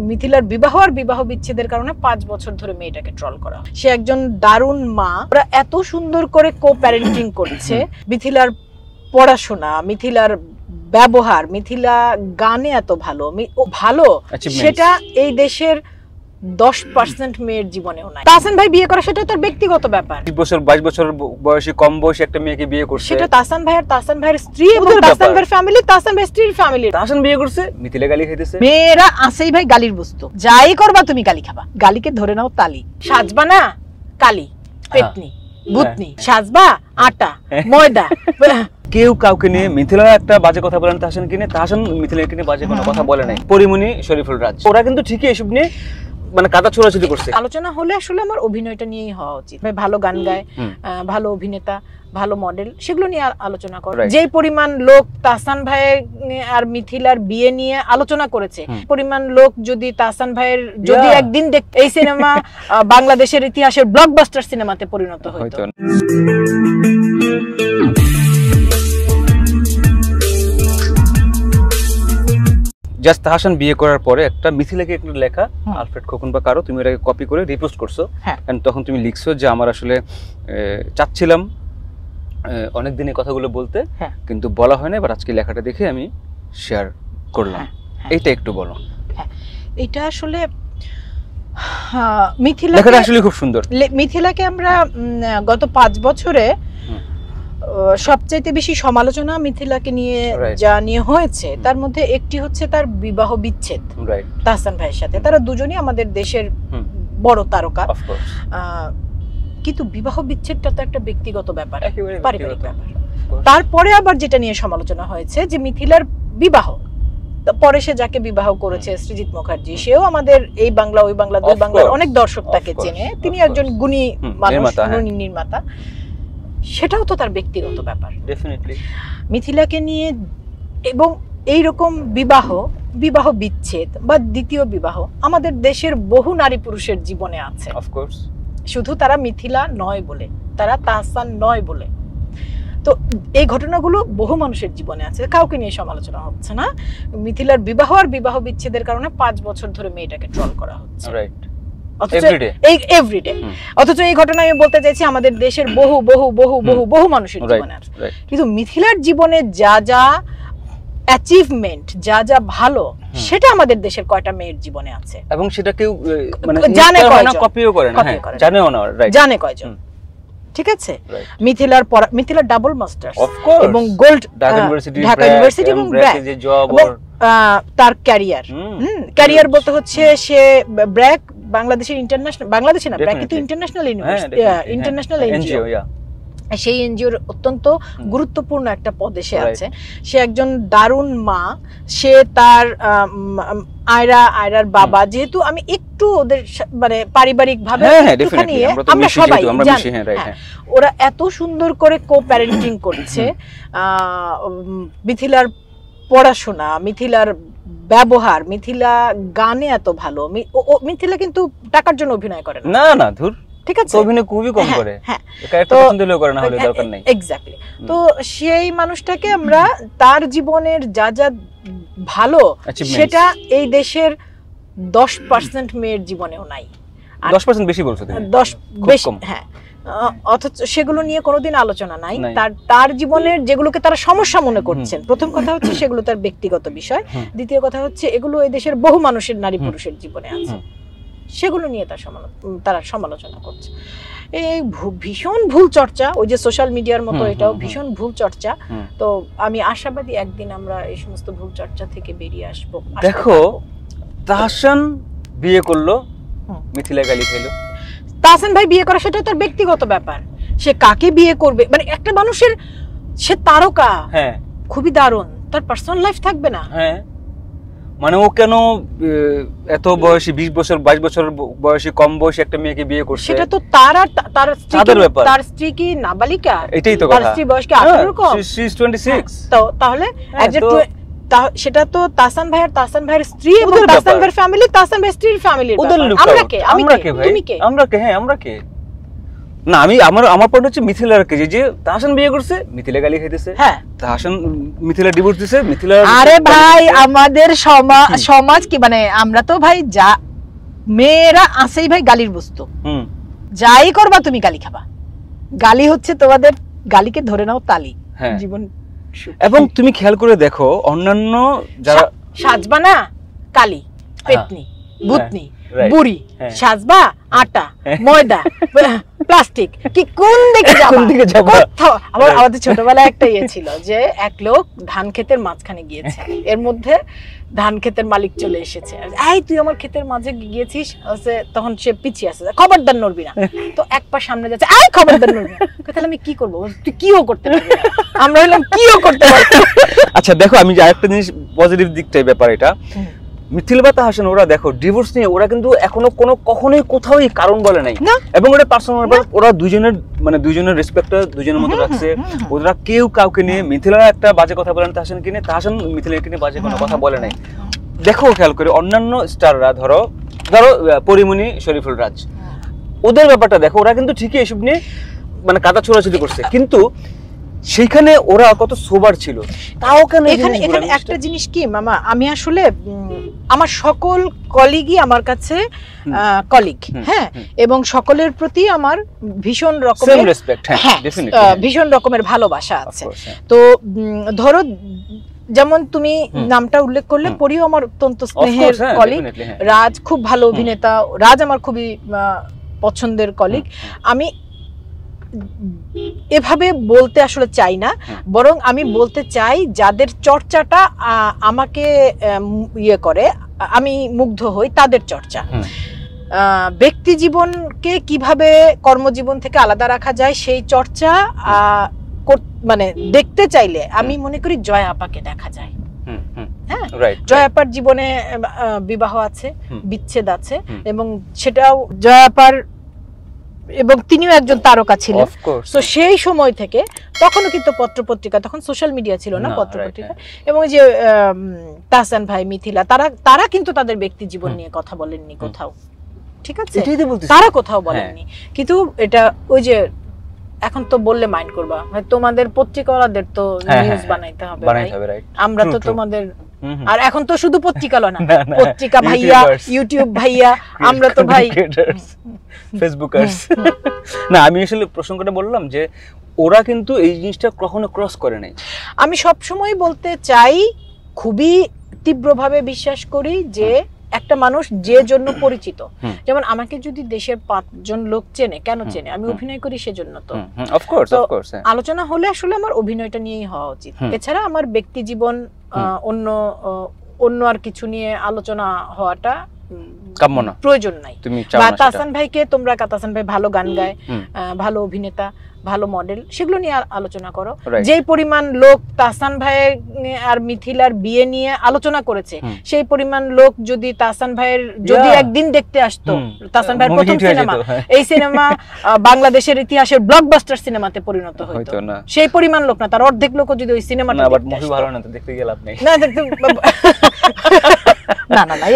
মিথিলার বিবাহ আর বিবাহ বিচ্ছেদের কারণে 5 বছর ধরে মেয়েটাকে ট্রল করা। সে একজন দারুণ মা, ওরা এত সুন্দর করে কো প্যারেন্টিং করছে। মিথিলার পড়াশোনা, মিথিলার ব্যবহার, মিথিলা গানে এত ভালো, সেটা এই দেশের 10% মেয়ের জীবনেও নাই। তাহসান ভাই বিয়ে করা সেটা তার ব্যক্তিগত ব্যাপার। 20 বছর 22 বছর বয়সী কম বয়সী একটা মেয়েকে বিয়ে করছে, সেটা তাহসান ভাইয়ের স্ত্রী এবং তাহসান ভাইয়ের ফ্যামিলি, তাহসান ভাইয়ের স্ত্রীর ফ্যামিলি। তাহসান বিয়ে করছে, মিথিলা গালি খাইতেছে। মেয়েরা আসেই ভাই গালির বস্তু, যাই করবা তুমি গালি খাবা। গালিকে ধরে নাও তালি। সাজবা না কালি, পেতনি, ভূতনি, সাজবা আটা, ময়দা। কেউ কাউকে নিয়ে মিথিলা একটা বাজে কথা বলেন তাহসানকে নিয়ে, তাহসান মিথিলাকে নিয়ে বাজে কোনো কথা বলে নাই। পরিমণি, শরীফুল রাজ, ওরা কিন্তু ঠিকই এসব নিয়ে মানে কাদা ছোড়াছুড়ি করছে। আলোচনা হলে আসলে আমার অভিনয়টা নিয়েই হওয়া উচিত। ভাই ভালো গান গায়, ভালো অভিনেতা, ভালো মডেল, সেগুলো নিয়ে আলোচনা করে। যেই পরিমাণ লোক তাহসান ভাই আর মিথিলার বিয়ে নিয়ে আলোচনা করেছে, পরিমাণ লোক যদি তাহসান ভাইয়ের যদি একদিন এই সিনেমা বাংলাদেশের ইতিহাসের ব্লকবাস্টার সিনেমাতে পরিণত হতো। জাস্ট তাহসান বিয়ে করার পরে একটা মিথিলাকে একটা লেখা আলফ্রেড খোকন বা কারো, তুমি এটাকে কপি করে রিপোস্ট করছো। এন্ড তখন তুমি লিখছো যে আমার আসলে চাচ্ছিলাম অনেক দিনে কথাগুলো বলতে, কিন্তু বলা হয় না, এবার আজকে লেখাটা দেখে আমি শেয়ার করলাম। এইটা একটু বলো। এটা আসলে মিথিলা লেখাটা আসলে খুব সুন্দর। মিথিলাকে আমরা গত 5 বছরে সবচাইতে বেশি সমালোচনা মিথিলাকে নিয়ে যা নিয়ে হয়েছে, তার মধ্যে একটি হচ্ছে তার বিবাহ বিচ্ছেদ তাহসান ভাইয়ের সাথে। তারা দুজনই আমাদের দেশের বড় তারকা, কিন্তু বিবাহ বিচ্ছেদটা তো একটা ব্যক্তিগত ব্যাপার, পারিবারিক ব্যাপার। তারপরে আবার যেটা নিয়ে সমালোচনা হয়েছে যে মিথিলার বিবাহ, পরে সে যাকে বিবাহ করেছে সৃজিত মুখার্জি, সেও আমাদের এই বাংলা ওই বাংলা দুই বাংলার অনেক দর্শক তাকে চেনে, তিনি একজন গুণী মানুষ, গুণী নির্মাতা, সেটাও তো তার ব্যক্তিগত ব্যাপার। মিথিলাকে নিয়ে এবং এইরকম বিবাহ বিচ্ছেদ বা দ্বিতীয় বিবাহ আমাদের দেশের বহু নারী পুরুষের জীবনে আছে। শুধু তারা মিথিলা নয় বলে, তারা তাহসান নয় বলে। তো এই ঘটনাগুলো বহু মানুষের জীবনে আছে, কাউকে নিয়ে সমালোচনা হচ্ছে না। মিথিলার বিবাহ আর বিবাহ বিচ্ছেদের কারণে 5 বছর ধরে মেয়েটাকে ট্রল করা হচ্ছে এভরিডে। অথচ এই ঘটনা আমি বলতে চাইছি আমাদের দেশের বহু বহু বহু বহু বহু মানুষের জীবনে আছে। কিন্তু মিথিলার জীবনে যা যা অ্যাচিভমেন্ট, যা যা ভালো, সেটা আমাদের দেশের কয়টা মেয়ের জীবনে আছে এবং সেটা কেউ মানে জানে না, কপিও করে না, জানেও না, জানে কয়জন? ঠিক আছে, মিথিলার ডাবল মাস্টার্স এবং গোল্ড ঢাকা ইউনিভার্সিটি এবং তার ক্যারিয়ার বলতে হচ্ছে সে ব্র্যাক বাংলাদেশের বাংলাদেশে না, ব্র্যাক কিন্তু ইন্টারন্যাশনাল ইন্টারন্যাশনাল এনজিও, সেই এনজিওর অত্যন্ত গুরুত্বপূর্ণ একটা পদে সে আছে। সে একজন দারুণ মা, সে তার আয়রার বাবা, যেহেতু আমি একটু ওদের মানে পারিবারিক ভাবে আমরা সবাই জানি, ওরা এত সুন্দর করে কো প্যারেন্টিং করছে। মিথিলার পড়াশোনা, মিথিলার ব্যবহার, মিথিলা গানে এত ভালো। মিথিলা কিন্তু টাকার জন্য অভিনয় করে না, না ধুর, ঠিক আছে, অভিনয় খুবই কম করে, ক্যারেক্টার পছন্দ হলেও করে না, হলে দরকার নাই। এক্স্যাক্টলি। তো সেই মানুষটাকে আমরা তার জীবনের যা যা ভালো, সেটা এই দেশের 10% মেয়ের জীবনেও নাই। 10% বেশি বলছো তুমি, 10 বেশি, হ্যাঁ। অথচ সেগুলো নিয়ে কোনোদিন আলোচনা নাই। তার জীবনের যেগুলোকে তারা সমস্যা মনে করছেন, প্রথম কথা হচ্ছে সেগুলো তার ব্যক্তিগত বিষয়, দ্বিতীয় কথা হচ্ছে এগুলো এই দেশের বহু মানুষের, নারী পুরুষের জীবনে আছে, সেগুলো নিয়ে তারা সমালোচনা করছে। এই ভীষণ ভুল চর্চা, ওই যে সোশ্যাল মিডিয়ার মতো এটাও ভীষণ ভুল চর্চা। তো আমি আশাবাদী একদিন আমরা এই সমস্ত ভুল চর্চা থেকে বেরিয়ে আসবো। দেখো, তাহসান বিয়ে করলো, মিথিলা গালি খেলো। তাহসান ভাই বিয়ে করা সেটা তার ব্যক্তিগত ব্যাপার, সে কাকে বিয়ে করবে, মানে একটা মানুষের, সে তারকা, হ্যাঁ, খুবই দারুণ, তার পার্সোনাল লাইফ থাকবে না? হ্যাঁ, মানে ও কেন এত বয়সী 20 বছর 22 বছর বয়সী কম বয়সী একটা মেয়েকে বিয়ে করছে? সেটা তো তার স্ত্রী কি নাবালিকা? এটাই তো কথা, তার স্ত্রী বয়স কি 18 কম? she is 26। তো তাহলে সেটা তো তাহসান ভাইয়ের স্ত্রী এবং তাহসান ভাইয়ের ফ্যামিলি, তাহসান ভাইয়ের স্ত্রীর ফ্যামিলি। আমরা কে? না আমি আমার পয়েন্ট হচ্ছে মিথিলার কে যে তাহসান বিয়ে করছে মিথিলা গালি খাইতেছে, হ্যাঁ তাহসান মিথিলা ডিভোর্স দিছে মিথিলা। আরে ভাই আমাদের সমাজ কি মানে আমরা তো ভাই যা মেয়েরা আসেই ভাই গালির বস্তু, যাই করবা তুমি গালি খাবা। গালি হচ্ছে তোমাদের, গালিকে ধরে নাও তালি, জীবন। এবং তুমি খেয়াল করে দেখো অন্যান্য যারা সাজবা না কালি, পেতনি, ভূতনি, বুড়ি, সাজবা আটা, ময়দা, প্লাস্টিক, কি কোন দিকে যাবা? আমাদের ছোটবেলায় একটা ইয়ে ছিল যে এক লোক ধান ক্ষেতের মাঝখানে গিয়েছে, এর মধ্যে ধান ক্ষেতের মালিক চলে এসেছে, এই তুই আমার ক্ষেতের মাঝে গিয়েছিস, তখন সে পিছিয়ে আসছে, খবরদার নড়বি না, তো এক পা সামনে যাচ্ছে, এই খবরদার নড়বি না, তাহলে আমি কি করবো, তুই কিও করতে পারবি না, আমরা হলাম কিও করতে পারবি। আচ্ছা দেখো আমি যে আরেকটা জিনিস পজিটিভ দিকটাই ব্যাপার, এটা মিথিলা বা তাহসান ওরা দেখো ডিভোর্স নিয়ে ওরা কিন্তু এখনো কখনোই কোথাও কারণ বলে নাই, এবং ওটা পার্সোনাল ব্যাপার, ওরা দুইজনের রেসপেক্ট দুইজনের মতো রাখছে, ওরা কেউ কাউকে নিয়ে মিথিলা একটা বাজে কথা বলেন তাহসানকে নিয়ে, তাহসান মিথিলাকে নিয়ে বাজে কোনো কথা বলে নাই। দেখো খেয়াল করে অন্যান্য স্টাররা ধরো পরিমণি, শরীফুল রাজ, ওদের ব্যাপারটা দেখো, ওরা কিন্তু ঠিকই এসব নিয়ে মানে কাদা ছোড়াছুড়ি করছে, কিন্তু সেইখানে ওরা কত সোবার ছিল। তাও কেন এখানে একটা জিনিস কি মামা, আমি আসলে আমার সকল কলিগই আমার কাছে কলিগ, হ্যাঁ, এবং সকলের প্রতি আমার ভীষণ রকমের রেসপেক্ট, হ্যাঁ ভীষণ রকমের ভালোবাসা আছে। তো ধরো যেমন তুমি নামটা উল্লেখ করলে, পরিও আমার অত্যন্ত স্নেহের কলিগ, রাজ খুব ভালো অভিনেতা, রাজ আমার খুবই পছন্দের কলিগ। আমি এভাবে বলতে আসলে চাই না, বরং আমি বলতে চাই যাদের চর্চাটা আমাকে ইয়ে করে, আমি মুগ্ধ হই তাদের চর্চা। ব্যক্তি জীবনকে কিভাবে কর্মজীবন থেকে আলাদা রাখা যায় সেই চর্চা মানে দেখতে চাইলে আমি মনে করি জয়া আপাকে দেখা যায়। হ্যাঁ, জয়া আপার জীবনে বিবাহ আছে, বিচ্ছেদ আছে, এবং সেটাও জয়া আপার, এবং তিনিও একজন তারকা ছিলেন। তো সেই সময় থেকে তখনও কিন্তু পত্রপত্রিকা, তখন সোশ্যাল মিডিয়া ছিল না, পত্রপত্রিকা, এবং যে তাহসান ভাই, মিথিলা, তারা কিন্তু তাদের ব্যক্তি জীবন নিয়ে কথা বলেননি কোথাও, ঠিক আছে, তারা কোথাও বলেননি। কিন্তু এটা ওই যে এখন তো বললে মাইন্ড করবা, তোমাদের পত্রিকাওয়ালাদের তো নিউজ বানাইতে হবে, আমরা তো তোমাদের, আর এখন তো শুধু পত্রিকা না, পত্রিকা ভাইয়া, ইউটিউব ভাইয়া, আমরা তো ভাই ফেসবুকার্স। না আমি আসলে প্রসঙ্গটা বললাম যে ওরা কিন্তু এই জিনিসটা কখনো ক্রস করে নাই। আমি সব সময় বলতে চাই, খুবই তীব্রভাবে বিশ্বাস করি যে একটা মানুষ যে জন্য পরিচিত, যেমন আমাকে যদি দেশের 5 জন লোক চেনে, কেন চেনে, আমি অভিনয় করি সেজন্য। তো আলোচনা হলে আসলে আমার অভিনয়টা নিয়েই হওয়া উচিত, এছাড়া আমার ব্যক্তি জীবন অন্য আর কিছু নিয়ে আলোচনা হওয়াটা প্রয়োজন নাই। তাহসান ভাইকে তোমরা, তাহসান ভাই ভালো গান গায়, ভালো অভিনেতা, ভালো মডেল, সেগুলো নিয়ে আলোচনা করো। যেই পরিমাণ লোক তাহসান ভাই আর মিথিলার বিয়ে নিয়ে আলোচনা করেছে, সেই পরিমাণ লোক যদি তাহসান ভাইয়ের যদি একদিন দেখতে আসতো, তাহসান ভাইয়ের প্রথম সিনেমা, এই সিনেমা বাংলাদেশের ইতিহাসের ব্লকবাস্টার সিনেমাতে পরিণত হতো। সেই পরিমাণ লোক না, তার অর্ধেক লোক যদি ওই সিনেমাটা দেখতে গেলাম না না না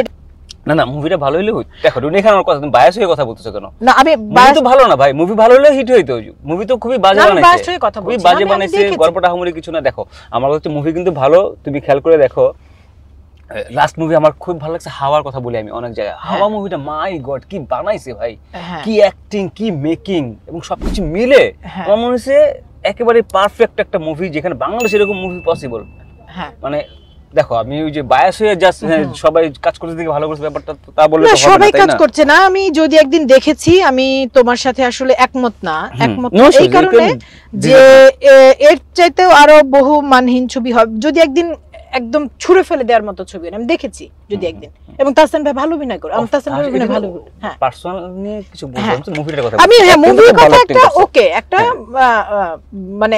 না না, মুভিটা ভালো হইলে দেখো এখানে আমার কথা, তুমি বায়াস হয়ে কথা বলতেছো কেন? না আমি বায়াস তো ভালো না ভাই, মুভি ভালো হলে হিট হইতো। মুভি তো খুবই বাজে বানাইছে, খুবই বাজে বানাইছে, গল্পটা হামুরি কিছু না। দেখো আমার কাছে মুভি কিন্তু ভালো, তুমি খেয়াল করে দেখো। লাস্ট মুভি আমার খুব ভালো লাগছে, হাওয়ার কথা বলি আমি অনেক জায়গায়। হাওয়া মুভিটা মাই গড কি বানাইছে ভাই, কি অ্যাক্টিং, কি মেকিং, এবং সবকিছু মিলে আমার মনে হচ্ছে একেবারে পারফেক্ট একটা মুভি, যেখানে বাংলাদেশে এরকম মুভি পসিবল। মানে দেখো আমি ওই যে বায়াস হয়ে জাস্ট সবাই কাজ করতে দেখে ভালো করছে ব্যাপারটা তা বললে তো হবে না, সবাই কাজ করছে না। আমি যদি একদিন দেখেছি, আমি তোমার সাথে আসলে একমত না এই কারণে যে এর চাইতেও আরো বহু মানহীন ছবি হবে যদি একদিন একদম ছুঁড়ে ফেলে দেওয়ার মতো ছবি আমি দেখেছি যদি একদিন। এবং তাহসান ভাই ভালো অভিনয় করে, আমি তাহসান ভাই অভিনয় ভালো, হ্যাঁ পার্সোনাল নিয়ে কিছু বলবো, মুভিটার কথা আমি, হ্যাঁ মুভির কথা একটা ওকে, একটা মানে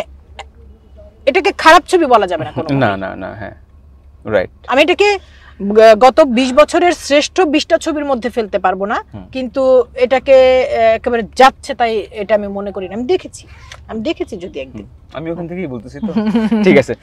এটাকে খারাপ ছবি বলা যাবে না কোনো, না না না, হ্যাঁ রাইট। আমি এটাকে গত 20 বছরের শ্রেষ্ঠ 20টা ছবির মধ্যে ফেলতে পারবো না, কিন্তু এটাকে একেবারে যাচ্ছে তাই এটা আমি মনে করি না। আমি দেখেছি যদি একদিন, আমি ওখান থেকেই বলতেছি তো। ঠিক আছে।